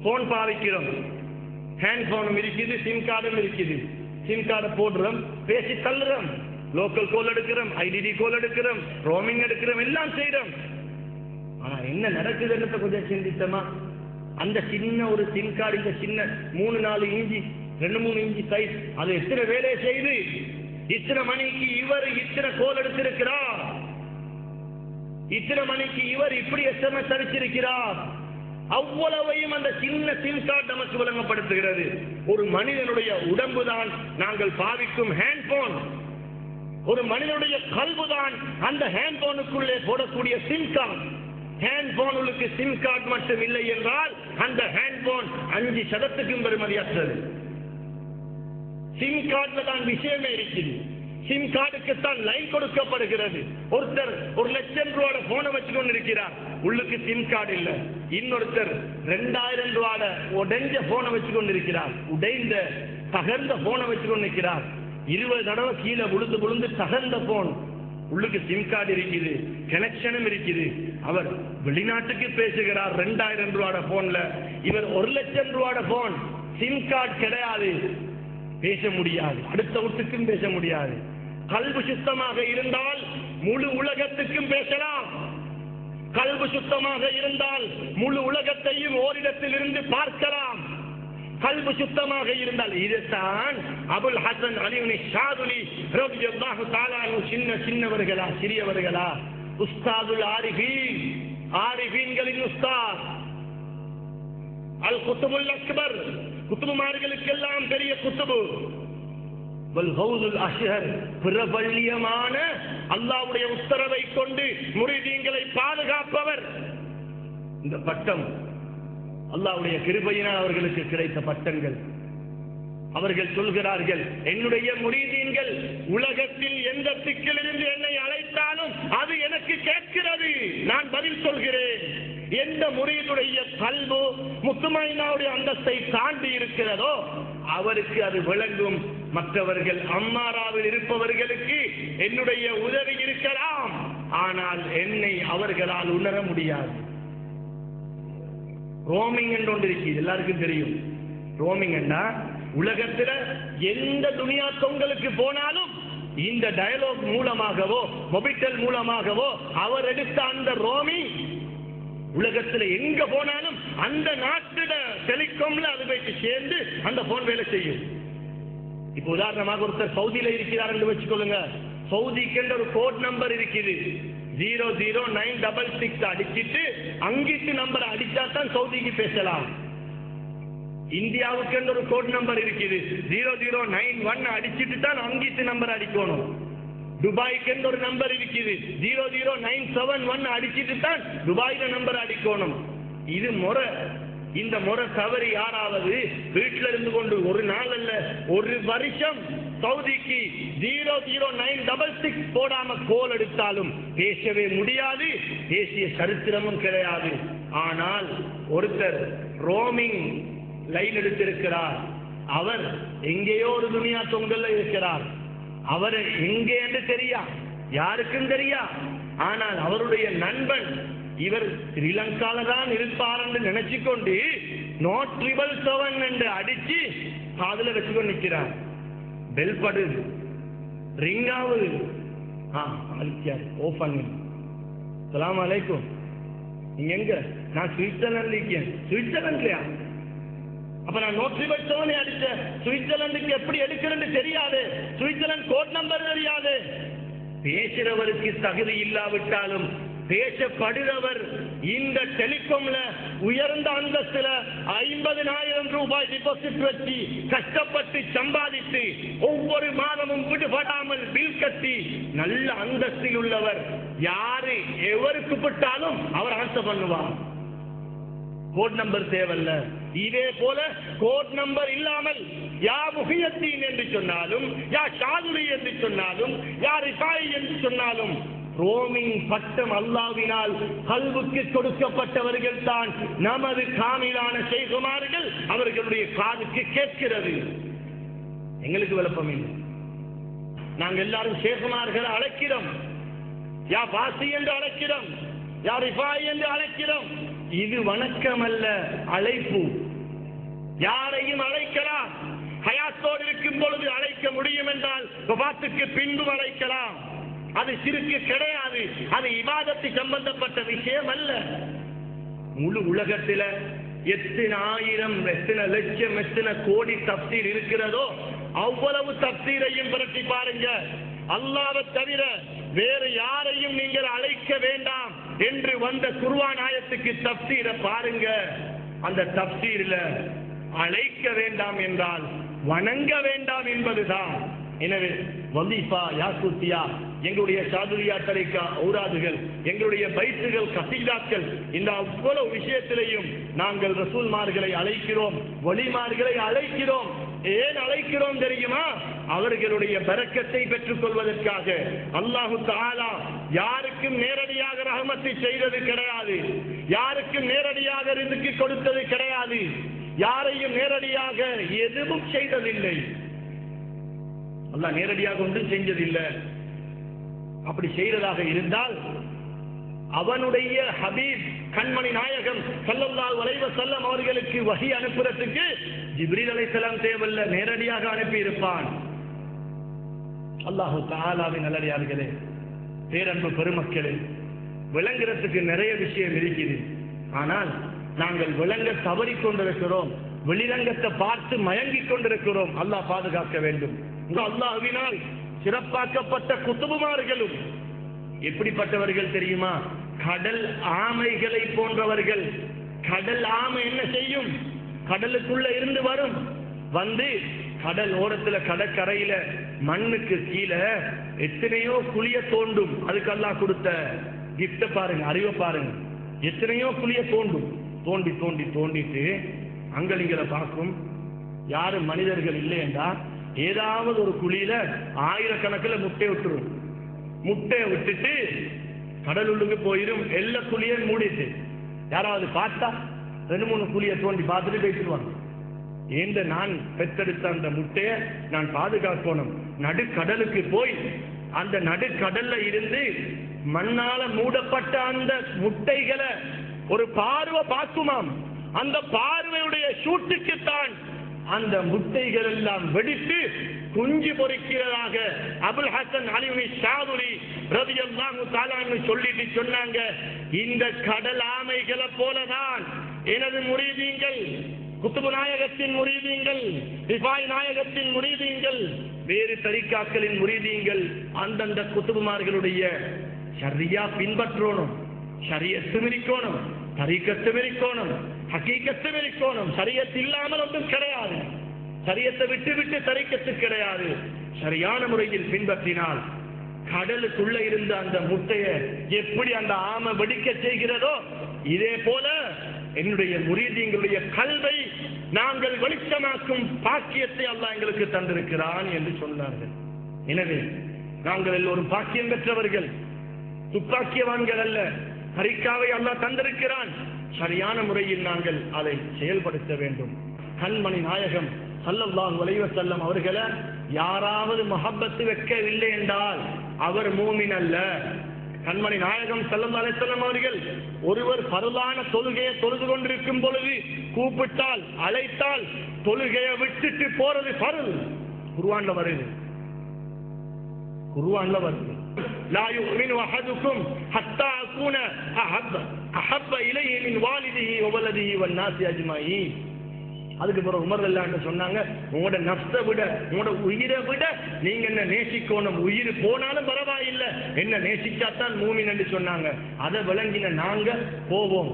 Phone பாவிக்கிறோம், hand போனும் இருக்குது, sim கார்டும் இருக்குது. சிம் கார்டை போடுறோம், பேசி தள்ளுறோம், லோக்கல் கோல் எடுக்கிறோம், ஐடிடி கோல் எடுக்கிறோம், ரோமிங் எடுக்கிறோம், எல்லாம் செய்யறோம். ஆனா என்ன நடக்குதுன்னு கொஞ்சம் சிந்தித்தமா? அந்த சின்ன ஒரு சிம் கார்டு, இந்த சின்ன 3-4 இன்ச்சி 2-3 இன்ச்சி சைஸ், அது எத்தனை வேலையை செய்து இத்தனை மணிக்கு இவர் இத்தனை கோல் எடுத்திருக்கிறார், இத்தனை மணிக்கு இவர் இப்படி SMS அடிச்சிருக்கிறார், அவ்வளவையும் அந்த சின்ன சிம் கார்டு நமக்கு விளங்கப்படுத்துகிறது. ஒரு மனிதனுடைய உடம்புதான் நாங்கள் பாவிக்கும் ஹேண்ட் போன், ஒரு மனிதனுடைய கல்புதான் அந்த ஹேண்ட் போனுக்குள்ளே போடக்கூடிய சிம் கார்டு. ஹேண்ட் போனுக்கு சிம் கார்டு மட்டும் இல்லை என்றால் அந்த ஹேண்ட் போன் 5% பெறுமதியற்றது. சிம் கார்டுல தான் விஷயமே இருக்குது. சிம் கார்டுக்கு தான் லைன் கொடுக்கப்படுகிறது. ஒருத்தர் 1 லட்சம் ரூபாய் போனை வச்சுக்கொண்டு இருக்கிறார், உள்ளுக்கு சிம் கார்டு இல்ல. இன்னொருத்தர் 2000 ரூபாய் உடைஞ்ச போனை வச்சுக்கொண்டு இருக்கிறார், உடைந்த தகர்ந்த போனை வச்சுக்கொண்டு இருக்கிறார். 20 தடவை கீழே விழுந்து தகர்ந்த போன், உள்ளுக்கு சிம் கார்டு இருக்குது, கனெக்ஷனும் இருக்குது. அவர் வெளிநாட்டுக்கு பேசுகிறார் 2000 ரூபாய் போன்ல, இவர் 1 லட்சம் ரூபாய் போன், சிம் கார்டு கிடையாது, பேச முடியாது, அடுத்த வீட்டுக்கும் பேச முடியாது. கல்பு சுத்தமாக இருந்தால் முழு உலகத்துக்கும் பேசலாம். கல்பு சுத்தமாக இருந்தால் முழு உலகத்தையும் ஓரிடத்தில் இருந்து பார்க்கலாம். கல்பு சுத்தமாக இருந்தால், இதுதான் அபுல் ஹசன் அலி ஷாதுலி ரலியல்லாஹு தஆலா சின்னவர்களா சிறியவர்களா? உஸ்தாதுல் ஆரிஃபீன், ஆரிஃபீன்களின் உஸ்தாத், அல் குத்துபுல் அக்பர், குத்துபுமார்களுக்கெல்லாம் பெரிய குத்துபு, வல் கௌதுல் அஷ்ஹர், பிரபல்யமான அல்லாஹ்வுடைய உத்தரவை கொண்டு முரீதீன்களை பாதுகாப்பவர். இந்த பட்டம் அல்லாஹ்வுடைய கிருபையினால் அவர்களுக்கு கிடைத்த பட்டங்கள். அவர்கள் சொல்கிறார்கள், என்னுடைய முரீதீன்கள் உலகத்தில் எந்த திக்கிலிருந்து என்னை அழைத்தாலும் அது எனக்கு கேட்கிறது, நான் பதில் சொல்கிறேன். எந்த முரீதுடைய கல்பு முத்துமைனாவுடைய அந்தஸ்தை தாண்டி இருக்கிறதோ அவருக்கு அது விளங்கும். மற்றவர்கள் அம்மாராவில் இருப்பவர்களுக்கு என்னுடைய உதவி இருக்கலாம், ஆனால் என்னை அவர்களால் உணர முடியாது. ரோமிங் என்று ஒன்று இருக்கு, எல்லாருக்கும் தெரியும். ரோமிங் என்ன? உலகத்துல எந்த துனியா தொங்கலுக்கு போனாலும் இந்த டயலாக் மூலமாகவோ மொபிட்டல் மூலமாகவோ அவர் எடுத்த அந்த ரோமிங் உலகத்துல எங்க போனாலும் அந்த நாட்டுல டெலிகாம்ல அது போயிட்டு சேர்ந்து அந்த போன் வேலை செய்யும். இப்ப உதாரணமாக ஒருத்தர் சவுதியில இருக்கிறார் என்று வச்சுக்கொள்ளுங்க, சவுதிக்கு ஒரு கோட் நம்பர் இருக்குது, 00966 அடிச்சிட்டு அங்கிட்டு நம்பர் அடிச்சா தான் சவுதிக்கு பேசலாம். இந்தியாவுக்கு ஒரு கோட் நம்பர் இருக்குது, 0091 அடிச்சிட்டு தான் அங்கிட்டு நம்பர் அடிக்கணும். துபாய்க்கு ஒரு நம்பர் இருக்குது, 00971 அடிச்சிட்டு தான் துபாயில நம்பர் அடிக்கணும். இது முறை. இந்த முறை தவறி யாராவது வீட்டில் இருந்து கொண்டு ஒரு நாள் அல்ல ஒரு வருஷம் சவுதிக்கு 00966 போடாம கோல் எடுத்தாலும் பேசவே முடியாது, பேசிய சரித்திரமும் கிடையாது. ஆனால் ஒருத்தர் ரோமிங் லைன் எடுத்திருக்கிறார், அவர் எங்கேயோ ஒரு துனியா தொங்கல்ல இருக்கிறார், அவர் எங்கே என்று தெரியா, யாருக்கும் தெரியா. ஆனால் அவருடைய நண்பன் இவர் ஸ்ரீலங்கால தான் இருப்பார் என்று நினைச்சு கொண்டு நோட் 777 என்று அடிச்சு காதுல வச்சுக்கொண்டு நிற்கிறார். பெல் படுது, ரிங் ஆகுது, ஓபன் பண்ணி, அஸ்ஸலாமு அலைக்கும், நீங்க எங்க? நான் சுவிட்சர்லாந்து இருக்கேன். சுவிட்சர்லாந்துலயா? அப்ப நான் நோட் 777 அடிச்சேன். சுவிட்சர்லாந்துக்கு எப்படி எடுக்கிறேன்னு தெரியாது, சுவிட்சர்லாந்து கோட் நம்பர் தெரியாது. பேசுறவருக்கு தகுதி இல்லாவிட்டாலும் பேசப்படுகிறவர் இந்த டெலிகாம்ல உயர்ந்த அந்தஸ்துல 50,000 ரூபாய் டிபாசிட் வச்சு கஷ்டப்பட்டு சம்பாதித்து ஒவ்வொரு மாதமும் விடுபடாமல் பில் கட்டி நல்ல அந்தஸ்தில் உள்ளவர் யாரு எவருக்கு பட்டாலும் அவர் ஆன்சர் பண்ணுவார். கோட் நம்பர் தேவையில்ல. இதே போல கோட் நம்பர் இல்லாமல் யா முஹியத்தீன் என்று சொன்னாலும், யா ஷாதுலி என்று சொன்னாலும், யா ரிஃபாயி என்று சொன்னாலும் ரோமிங் பட்டம் அல்லாஹ்வினால் கல்புக்கு கொடுக்கப்பட்டவர்கள் தான் நமது காமிலான ஷேகுமார்கள். அவர்களுடைய காதுக்கு கேட்கிறது, எங்களுக்கு விளப்பம் இல்லை. நாங்கள் எல்லாரும் ஷேகுமார்கள் அழைக்கிறோம், யா பாசி என்று அழைக்கிறோம், யா ரிஃபாயி என்று அழைக்கிறோம். இது வணக்கம் அல்ல, அழைப்பு. யாரையும் அழைக்கலாம். ஹயாத்தோடு இருக்கும் பொழுது அழைக்க முடியும் என்றால் வஃபாத்துக்கு பின்பும் அழைக்கலாம். அது ஷிர்க்கு கிடையாது. அது இபாதத்து சம்பந்தப்பட்ட விஷயம் அல்ல. முழு உலகத்தில எத்தனை ஆயிரம், எத்தனை லட்சம், எத்தனை கோடி தப்சீர் இருக்கிறதோ அவ்வளவு தப்சீரையும் புரட்டி பாருங்க. அல்லாஹ்வை தவிர வேறு யாரையும் நீங்கள் அழைக்க வேண்டாம் என்று வந்த குர்ஆன் ஆயத்துக்கு தப்சீரை பாருங்க. அந்த தப்சீரில் அழைக்க வேண்டாம் என்றால் வணங்க வேண்டாம் என்பதுதான். எனவே வலீஃபா, யாக்கூத்தியா, எங்களுடைய சாதுரியா தரிகா ஔராதுகள், எங்களுடைய பைத்துகள், கசீதாக்கள், இந்த அவ்வளவு விஷயத்திலையும் நாங்கள் ரசூல்மார்களை அழைக்கிறோம், வலிமார்களை அழைக்கிறோம். ஏன் அழைக்கிறோம் தெரியுமா? அவர்களுடைய பரக்கத்தை பெற்றுக் கொள்வதற்காக. அல்லாஹு தஆலா யாருக்கும் நேரடியாக ரஹமத்தை செய்தது கிடையாது, யாருக்கும் நேரடியாக ரிஸ்க் கொடுத்தது கிடையாது, யாரையும் நேரடியாக எதுவும் செய்ததில்லை. அல்லாஹ் நேரடியாக ஒன்றும் செஞ்சதில்லை. அப்படி செய்ததாக இருந்தால் அவனுடைய ஹபீப் கண்மணி நாயகம் ஸல்லல்லாஹு அலைஹி வஸல்லம் அவர்களுக்கு வஹி அனுப்புறதுக்கு ஜிப்ரீல் அலைஹிஸ்ஸலாம் தேவையில்லை, நேரடியாக அனுப்பி இருப்பான். அல்லாஹு தஆலாவின் நல்லடியார்களே, பேரன்பு பெருமக்களே, விளங்குறதுக்கு நிறைய விஷயம் இருக்குது. ஆனால் நாங்கள் விளங்க தவறிக் கொண்டிருக்கிறோம், வெளிரங்கத்தை பார்த்து மயங்கிக் கொண்டிருக்கிறோம். அல்லாஹ் பாதுகாக்க வேண்டும். அல்லாஹ்வினால் சிறப்பாக்கப்பட்ட குத்துபுமார்களும் எப்படிப்பட்டவர்கள் தெரியுமா? கடல் ஆமைகளை போன்றவர்கள். கடல் ஆமை என்ன செய்யும்? கடலுக்குள்ள இருந்து வரும், வந்து கடல் ஓரத்துல கடற்கரையில மண்ணுக்கு கீழே எத்தனையோ குழிய தோண்டும். அதுக்கு அல்லாஹ் கொடுத்த கிஃப்ட பாருங்க, அறிவை பாருங்க. எத்தனையோ குழிய தோண்டும். தோண்டி தோண்டி தோண்டிட்டு அங்கலிங்களை பார்க்கும். யாரும் மனிதர்கள் இல்லையென்றா ஏதாவது ஒரு குழியில ஆயிரக்கணக்கில் முட்டை விட்டுரும். முட்டையை விட்டுட்டு கடலுள்ளுக்கு போயிடும். எல்லா குழியும் மூடிட்டு யாராவது பார்த்தா 2-3 குழியை தோண்டி பார்த்துட்டு பேசிடுவாங்க. ஏந்த நான் பெற்றெடுத்த அந்த முட்டையை நான் பாதுகாக்கணும். நடுக்கடலுக்கு போய் அந்த நடுக்கடல்ல இருந்து மண்ணால மூடப்பட்ட அந்த முட்டைகளை ஒரு பார்வை பார்க்குமாம். அந்த பார்வையுடைய சூட்டுக்குத்தான் அந்த முட்டைகள் எல்லாம் வெடித்து குஞ்சு பொறிக்கிறதாக அபுல் ஹசன் அலியுனி ஷாதுரி ரலியல்லாஹு தஆலா சொல்லிட்டு சொன்னாங்க, இந்த கடல் ஆமைகளை போலதான் எனது முரீதீங்கள், குத்துபு நாயகத்தின் முரீதீங்கள், ரிஃபாய் நாயகத்தின் முரீதீங்கள், வேறு தரிகாக்களின் முரீதீங்கள் அந்தந்த குத்துபுமார்களுடைய ஷரியா பின்பற்றணும், ஷரியத்தும் இருக்கணும், தரிகத்தும் இருக்கணும், ஹகீகத்தும் இருக்கணும். ஷரியத் இல்லாமல் ஒன்றும் கிடையாது. ஷரியத்தை விட்டு விட்டு தரிகத்து கிடையாது. சரியான முறையில் பின்பற்றினால் கடலுக்குள்ள இருந்த அந்த முட்டையை எப்படி அந்த ஆமை வெடிக்க செய்கிறதோ இதே போல என்னுடைய முரீதீங்களுடைய கல்வை நாங்கள் வெளிச்சமாக்கும் பாக்கியத்தை அல்லாஹ் எங்களுக்கு தந்திருக்கிறான் என்று சொன்னார்கள். எனவே நாங்கள் எல்லோரும் பாக்கியம் பெற்றவர்கள், துப்பாக்கியவான்கள் அல்ல. தரிகாவை அல்லாஹ் தந்திருக்கிறான். சரியான முறையில் நாங்கள் அதை செயல்படுத்த வேண்டும். கண்மணி நாயகம் ஸல்லல்லாஹு அலைஹி வஸல்லம் அவர்களை யாராவது மஹப்பத்து வைக்கவில்லை என்றால் அவர் மூமின் அல்ல. கண்மணி நாயகம் ஸல்லல்லாஹு அலைஹி வஸல்லம் அவர்கள் ஒருவர் பரலான தொழுகையை தொழுது கொண்டிருக்கும் பொழுது கூப்பிட்டால், அழைத்தால் தொழுகையை விட்டுட்டு போறது பரல். குர்ஆன்ல வருது, குர்ஆன்ல வருது. لا يؤمن أحدكم حتى أكون أحب إليه من والده وولده والناس أجمعين. அதுக்கு பிறகு உமர் ரலியல்லாஹு சொன்னாங்க, உங்களோட நஃப்ஸை விட, உங்களோட உயிரை விட நீங்க என்ன நேசிக்கணும். உயிர் போனாலும் பரவாயில்லை, என்ன நேசிச்சாத்தான் மூமின் என்று சொன்னாங்க. அதை விளங்கின நாங்க போவோம்.